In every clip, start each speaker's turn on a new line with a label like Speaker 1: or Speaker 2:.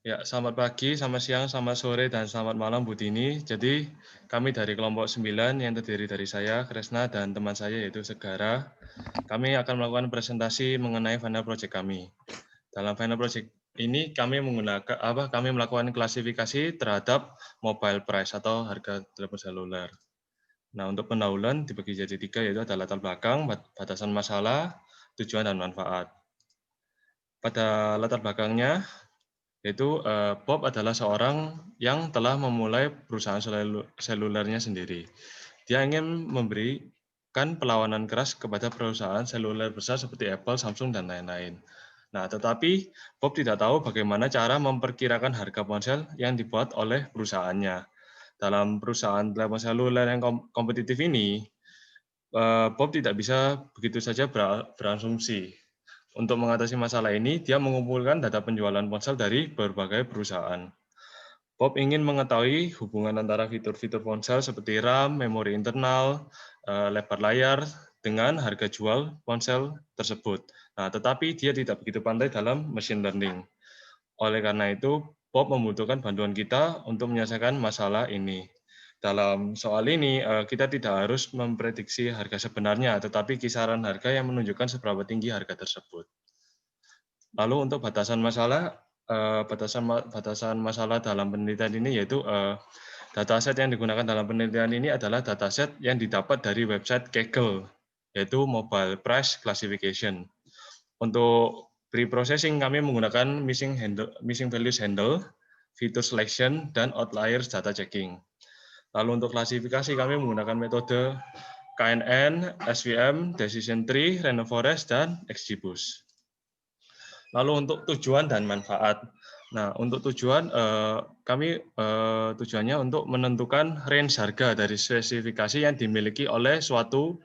Speaker 1: Ya, selamat pagi, selamat siang, selamat sore, dan selamat malam Bu Dini. Jadi, kami dari kelompok 9 yang terdiri dari saya, Kresna, dan teman saya yaitu Segara. Kami akan melakukan presentasi mengenai final project kami. Dalam final project ini kami melakukan klasifikasi terhadap mobile price atau harga telepon seluler. Nah, untuk pendahuluan dibagi jadi 3 yaitu ada latar belakang, batasan masalah, tujuan, dan manfaat. Pada latar belakangnya, yaitu Bob adalah seorang yang telah memulai perusahaan selulernya sendiri. Dia ingin memberikan perlawanan keras kepada perusahaan seluler besar seperti Apple, Samsung, dan lain-lain. Nah, tetapi Bob tidak tahu bagaimana cara memperkirakan harga ponsel yang dibuat oleh perusahaannya. Dalam perusahaan telepon seluler yang kompetitif ini, Bob tidak bisa begitu saja berasumsi. Untuk mengatasi masalah ini, dia mengumpulkan data penjualan ponsel dari berbagai perusahaan. Bob ingin mengetahui hubungan antara fitur-fitur ponsel seperti RAM, memori internal, lebar layar, dengan harga jual ponsel tersebut. Nah, tetapi dia tidak begitu pandai dalam machine learning. Oleh karena itu, Bob membutuhkan bantuan kita untuk menyelesaikan masalah ini. Dalam soal ini, kita tidak harus memprediksi harga sebenarnya, tetapi kisaran harga yang menunjukkan seberapa tinggi harga tersebut. Lalu untuk batasan masalah dalam penelitian ini yaitu dataset yang digunakan dalam penelitian ini adalah dataset yang didapat dari website Kaggle, yaitu Mobile Price Classification. Untuk pre-processing kami menggunakan missing values handle, feature selection, dan outliers data checking. Lalu untuk klasifikasi kami menggunakan metode KNN, SVM, decision tree, random forest, dan XGBoost. Lalu untuk tujuan dan manfaat. Nah, untuk tujuan tujuannya untuk menentukan range harga dari spesifikasi yang dimiliki oleh suatu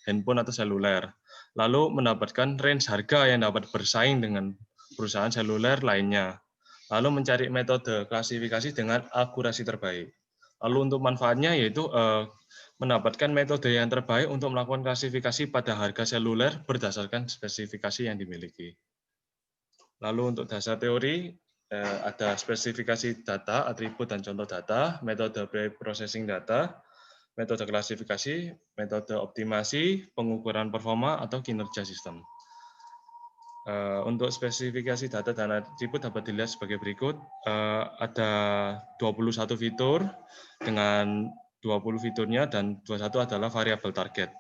Speaker 1: handphone atau seluler. Lalu mendapatkan range harga yang dapat bersaing dengan perusahaan seluler lainnya. Lalu mencari metode klasifikasi dengan akurasi terbaik. Lalu untuk manfaatnya yaitu mendapatkan metode yang terbaik untuk melakukan klasifikasi pada harga seluler berdasarkan spesifikasi yang dimiliki. Lalu untuk dasar teori, ada spesifikasi data, atribut, dan contoh data, metode pre-processing data, metode klasifikasi, metode optimasi, pengukuran performa, atau kinerja sistem. Untuk spesifikasi data dan atribut dapat dilihat sebagai berikut. Ada 21 fitur dengan 20 fiturnya dan 21 adalah variabel target.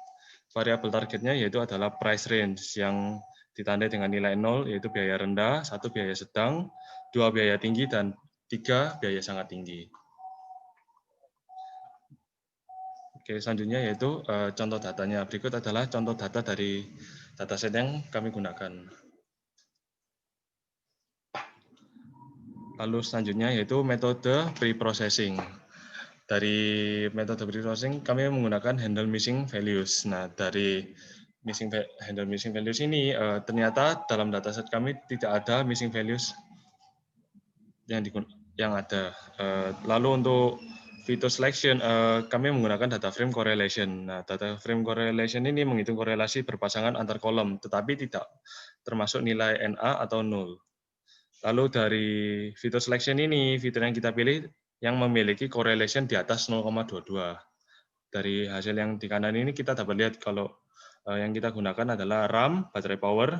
Speaker 1: Variabel targetnya yaitu adalah price range yang ditandai dengan nilai 0 yaitu biaya rendah, 1 biaya sedang, 2 biaya tinggi, dan 3 biaya sangat tinggi. Oke, selanjutnya yaitu contoh datanya. Berikut adalah contoh data dari dataset yang kami gunakan. Lalu selanjutnya yaitu metode pre-processing. Dari metode pre-processing kami menggunakan handle missing values. Nah, dari handle missing values ini ternyata dalam dataset kami tidak ada missing values yang ada. Lalu untuk feature selection kami menggunakan data frame correlation. Nah, data frame correlation ini menghitung korelasi berpasangan antar kolom, tetapi tidak termasuk nilai NA atau 0. Lalu dari fitur selection ini, fitur yang kita pilih yang memiliki correlation di atas 0,22. Dari hasil yang di kanan ini kita dapat lihat kalau yang kita gunakan adalah RAM, baterai power,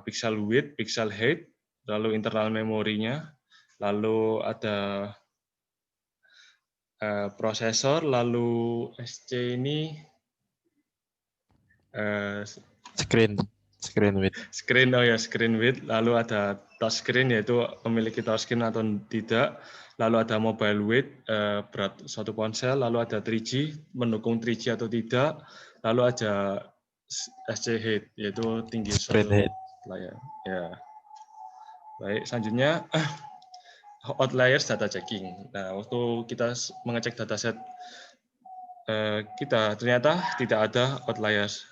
Speaker 1: pixel width, pixel height, lalu internal memorinya, lalu ada prosesor, lalu SC ini screen width, lalu ada touchscreen yaitu memiliki touchscreen atau tidak, lalu ada mobile weight berat suatu ponsel, lalu ada 3G mendukung 3G atau tidak, lalu ada SC height yaitu tinggi suatu layar. Ya. Baik, selanjutnya outliers data checking. Nah, waktu kita mengecek dataset kita ternyata tidak ada outliers.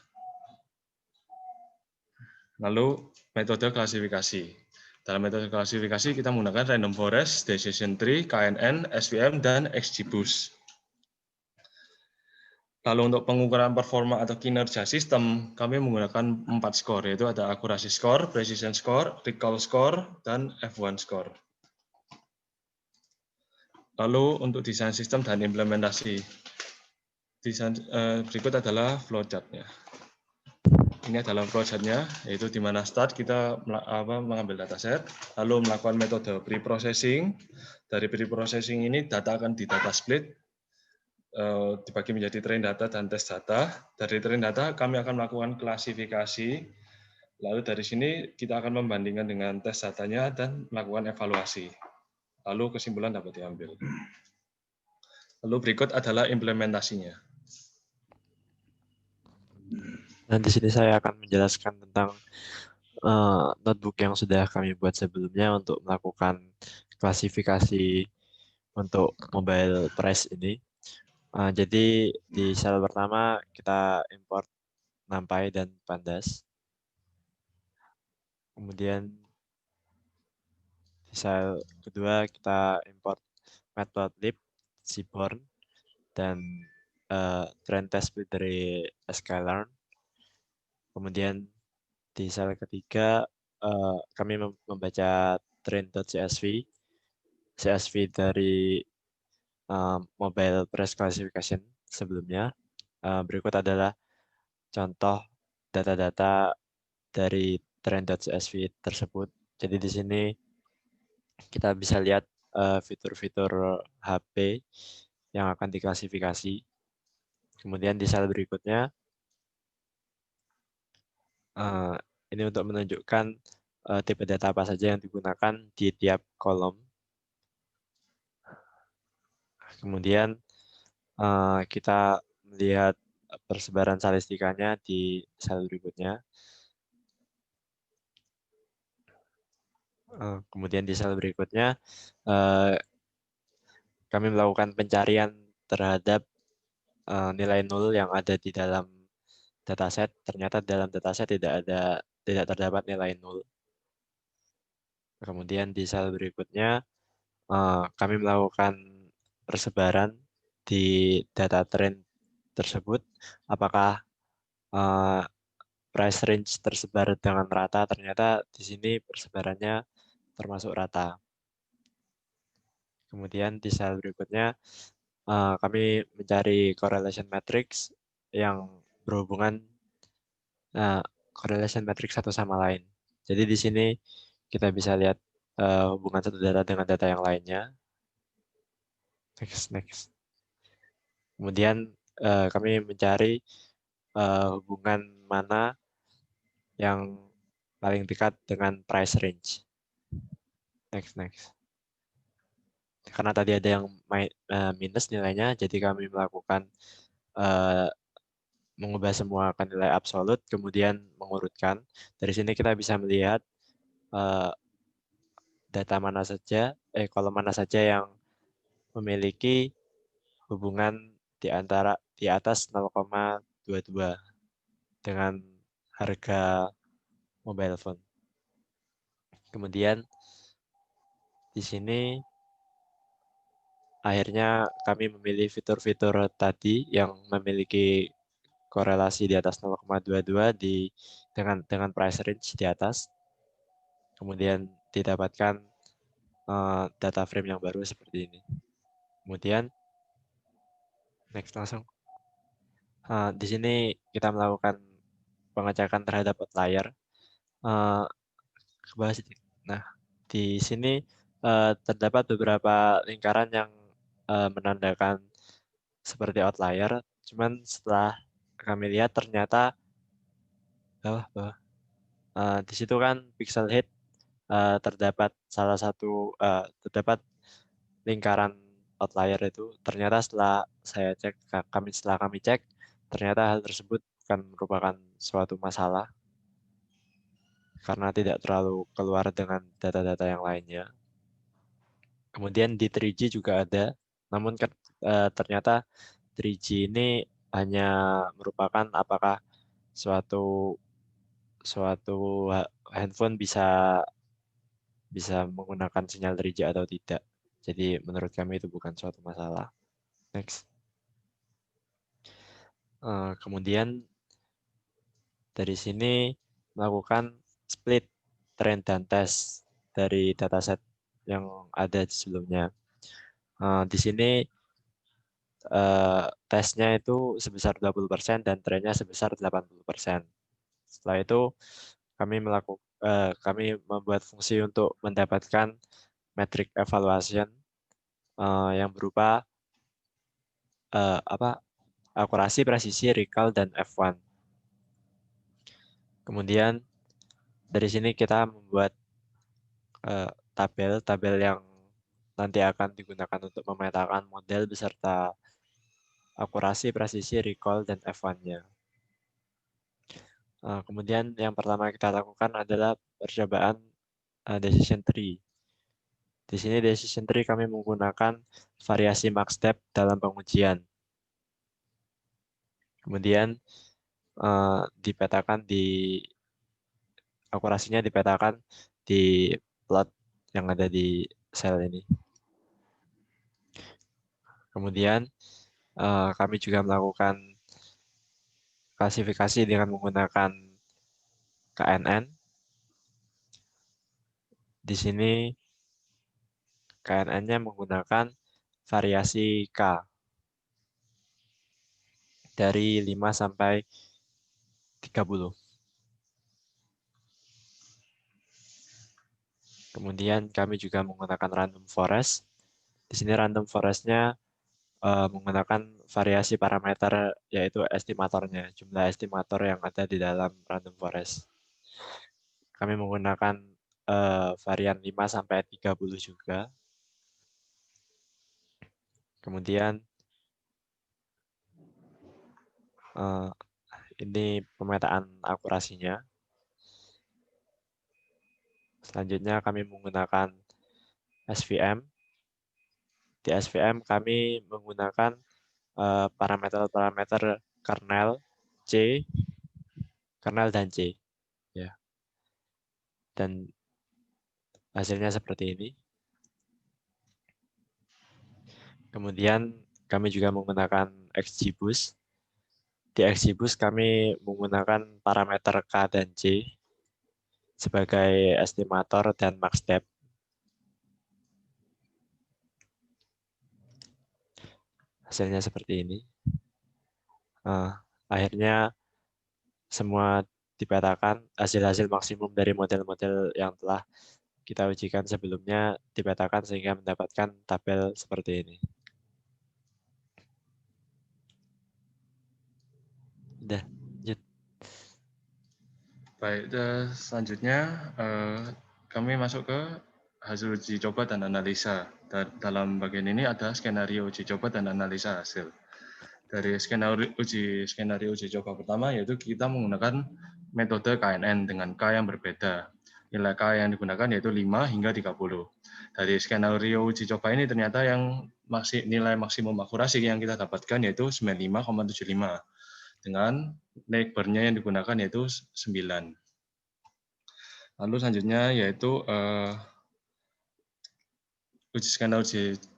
Speaker 1: Lalu metode klasifikasi. Dalam metode klasifikasi kita menggunakan random forest, decision tree, KNN, SVM, dan XGBoost. Lalu untuk pengukuran performa atau kinerja sistem, kami menggunakan 4 skor, yaitu ada akurasi score, precision score, recall score, dan F1 score. Lalu untuk desain sistem dan implementasi. Berikut adalah flowchart-nya. Ini adalah flowchart-nya, yaitu di mana start kita mengambil dataset, lalu melakukan metode pre-processing. Dari pre-processing ini data akan didata split, dibagi menjadi train data dan test data. Dari train data kami akan melakukan klasifikasi, lalu dari sini kita akan membandingkan dengan tes datanya dan melakukan evaluasi. Lalu kesimpulan dapat diambil. Lalu berikut adalah implementasinya.
Speaker 2: Dan di sini saya akan menjelaskan tentang notebook yang sudah kami buat sebelumnya untuk melakukan klasifikasi untuk mobile price ini. Jadi di sel pertama kita import NumPy dan Pandas. Kemudian di sel kedua kita import Matplotlib, Seaborn, dan trend test split dari sklearn. Kemudian di sel ketiga kami membaca train.csv, CSV dari mobile price classification sebelumnya. Berikut adalah contoh data-data dari train.csv tersebut. Jadi di sini kita bisa lihat fitur-fitur HP yang akan diklasifikasi. Kemudian di sel berikutnya ini untuk menunjukkan tipe data apa saja yang digunakan di tiap kolom. Kemudian kita melihat persebaran statistikanya di sel berikutnya. Kemudian di sel berikutnya kami melakukan pencarian terhadap nilai nol yang ada di dalam dataset. Ternyata dalam dataset tidak terdapat nilai nol. Kemudian di sel berikutnya kami melakukan persebaran di data trend tersebut. Apakah price range tersebar dengan rata? Ternyata di sini persebarannya termasuk rata. Kemudian di sel berikutnya kami mencari correlation matrix yang berhubungan correlation matrix satu sama lain. Jadi di sini kita bisa lihat hubungan satu data dengan data yang lainnya. Next. Kemudian kami mencari hubungan mana yang paling dekat dengan price range. Next. Karena tadi ada yang minus nilainya, jadi kami melakukan mengubah semua ke nilai absolut, kemudian mengurutkan. Dari sini kita bisa melihat data mana saja, kolom mana saja yang memiliki hubungan di atas 0,22 dengan harga mobile phone. Kemudian di sini akhirnya kami memilih fitur-fitur tadi yang memiliki korelasi di atas 0,22 dengan price range di atas. Kemudian didapatkan data frame yang baru seperti ini. Kemudian next langsung. Di sini kita melakukan pengecekan terhadap outlier. Nah, di sini terdapat beberapa lingkaran yang menandakan seperti outlier. Cuman setelah kami lihat ternyata bawah. Di situ kan pixel head terdapat terdapat lingkaran outlier itu. Ternyata setelah kami cek, ternyata hal tersebut bukan merupakan suatu masalah karena tidak terlalu keluar dengan data-data yang lainnya. Kemudian di 3G juga ada, namun ternyata 3G ini hanya merupakan apakah suatu handphone bisa menggunakan sinyal 3G atau tidak. Jadi menurut kami itu bukan suatu masalah. Next. Kemudian dari sini melakukan split trend dan test dari dataset yang ada sebelumnya. Di sini tesnya itu sebesar 20% dan trennya sebesar 80%. Setelah itu kami membuat fungsi untuk mendapatkan metric evaluation yang berupa akurasi, presisi, recall, dan F1. Kemudian dari sini kita membuat tabel yang nanti akan digunakan untuk memetakan model beserta akurasi, presisi, recall, dan F1-nya. Kemudian yang pertama kita lakukan adalah percobaan decision tree. Di sini decision tree kami menggunakan variasi max step dalam pengujian. Kemudian akurasinya dipetakan di plot yang ada di sel ini. Kemudian kami juga melakukan klasifikasi dengan menggunakan KNN. Di sini KNN-nya menggunakan variasi K dari 5 sampai 30. Kemudian kami juga menggunakan random forest. Di sini random forest-nya menggunakan variasi parameter yaitu estimatornya, jumlah estimator yang ada di dalam random forest. Kami menggunakan varian 5 sampai 30 juga. Kemudian ini pemetaan akurasinya. Selanjutnya kami menggunakan SVM. Di SVM kami menggunakan parameter-parameter kernel C, kernel dan C. Ya. Dan hasilnya seperti ini. Kemudian kami juga menggunakan XGBoost. Di XGBoost kami menggunakan parameter K dan C sebagai estimator dan max step. Hasilnya seperti ini. Akhirnya semua dipetakan, hasil-hasil maksimum dari model-model yang telah kita ujikan sebelumnya dipetakan sehingga mendapatkan tabel seperti ini. Udah, lanjut.
Speaker 1: Baik, selanjutnya kami masuk ke hasil uji coba dan analisa. Dalam bagian ini ada skenario uji coba dan analisa hasil. Dari skenario uji coba pertama yaitu kita menggunakan metode KNN dengan K yang berbeda. Nilai K yang digunakan yaitu 5 hingga 30. Dari skenario uji coba ini ternyata yang nilai maksimum akurasi yang kita dapatkan yaitu 95,75 dengan neighbor-nya yang digunakan yaitu 9. Lalu selanjutnya yaitu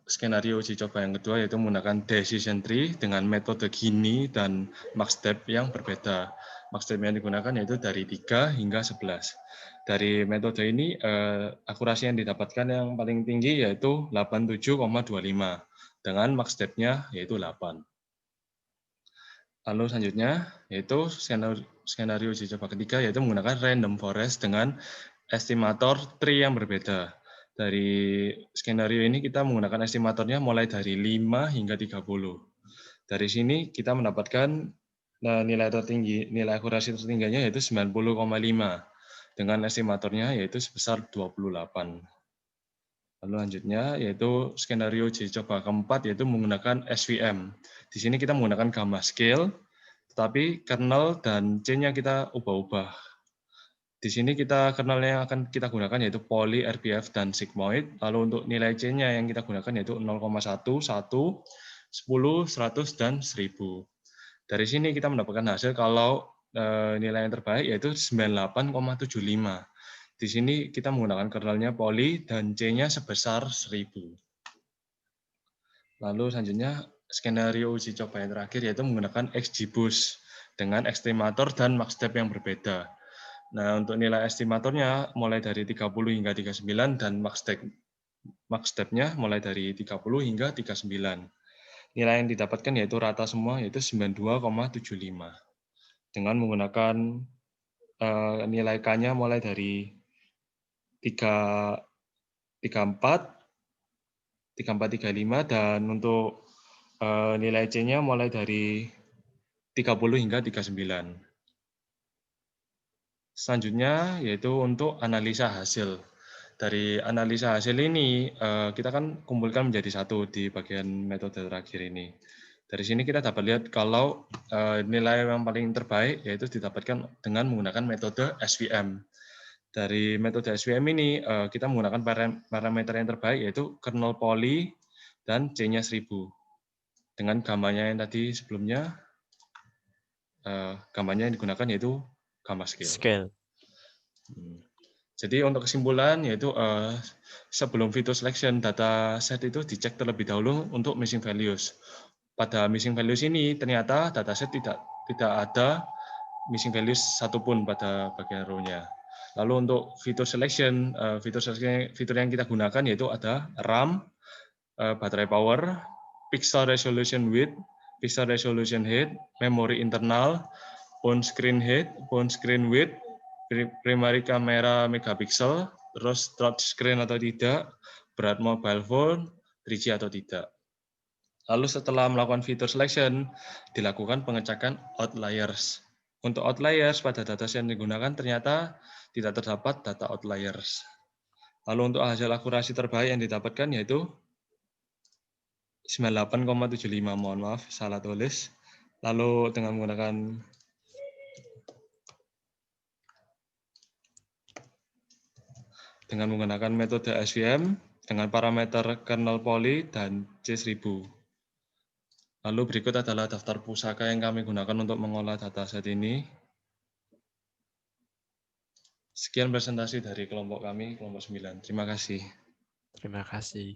Speaker 1: skenario uji coba yang kedua yaitu menggunakan decision tree dengan metode Gini dan max step yang berbeda. Max step yang digunakan yaitu dari 3 hingga 11. Dari metode ini akurasi yang didapatkan yang paling tinggi yaitu 87,25 dengan max step-nya yaitu 8. Lalu selanjutnya yaitu skenario uji coba ketiga yaitu menggunakan random forest dengan estimator tree yang berbeda. Dari skenario ini kita menggunakan estimatornya mulai dari 5 hingga 30. Dari sini kita mendapatkan nilai akurasi tertingginya yaitu 90,5 dengan estimatornya yaitu sebesar 28. Lalu lanjutnya yaitu skenario uji coba keempat yaitu menggunakan SVM. Di sini kita menggunakan gamma scale, tetapi kernel dan C-nya kita ubah-ubah. Di sini kernel yang akan kita gunakan yaitu poly, RBF, dan sigmoid. Lalu untuk nilai C-nya yang kita gunakan yaitu 0,1, 1, 10, 100, dan 1000. Dari sini kita mendapatkan hasil kalau nilai yang terbaik yaitu 98,75. Di sini kita menggunakan kernelnya poly dan C-nya sebesar 1000. Lalu selanjutnya skenario uji coba yang terakhir yaitu menggunakan XGBoost dengan estimator dan max step yang berbeda. Nah, untuk nilai estimatornya mulai dari 30 hingga 39 dan max max depth-nya mulai dari 30 hingga 39. Nilai yang didapatkan yaitu rata semua, yaitu 92,75. Dengan menggunakan nilai K-nya mulai dari 34, 35, dan untuk nilai C-nya mulai dari 30 hingga 39. Selanjutnya yaitu untuk analisa hasil. Dari analisa hasil ini, kita kan kumpulkan menjadi satu di bagian metode terakhir ini. Dari sini kita dapat lihat kalau nilai yang paling terbaik yaitu didapatkan dengan menggunakan metode SVM. Dari metode SVM ini, kita menggunakan parameter yang terbaik yaitu kernel poly dan C-nya 1000. Dengan gambarnya yang tadi sebelumnya, gambarnya yang digunakan yaitu gamma scale. Jadi untuk kesimpulan yaitu sebelum feature selection data set itu dicek terlebih dahulu untuk missing values. Pada missing values ini ternyata dataset tidak ada missing values satupun pada bagian row-nya. Lalu untuk fitur selection fitur yang kita gunakan yaitu ada RAM, baterai power, pixel resolution width, pixel resolution height, memori internal, phone screen height, phone screen width, primary kamera megapiksel, terus touchscreen atau tidak, berat mobile phone, 3G atau tidak. Lalu setelah melakukan fitur selection, dilakukan pengecekan outliers. Untuk outliers pada dataset yang digunakan ternyata tidak terdapat data outliers. Lalu untuk hasil akurasi terbaik yang didapatkan yaitu 98,75, mohon maaf, salah tulis. Lalu dengan menggunakan metode SVM dengan parameter kernel poly dan C1000. Lalu berikut adalah daftar pusaka yang kami gunakan untuk mengolah dataset ini. Sekian presentasi dari kelompok kami, kelompok 9. Terima kasih.
Speaker 2: Terima kasih.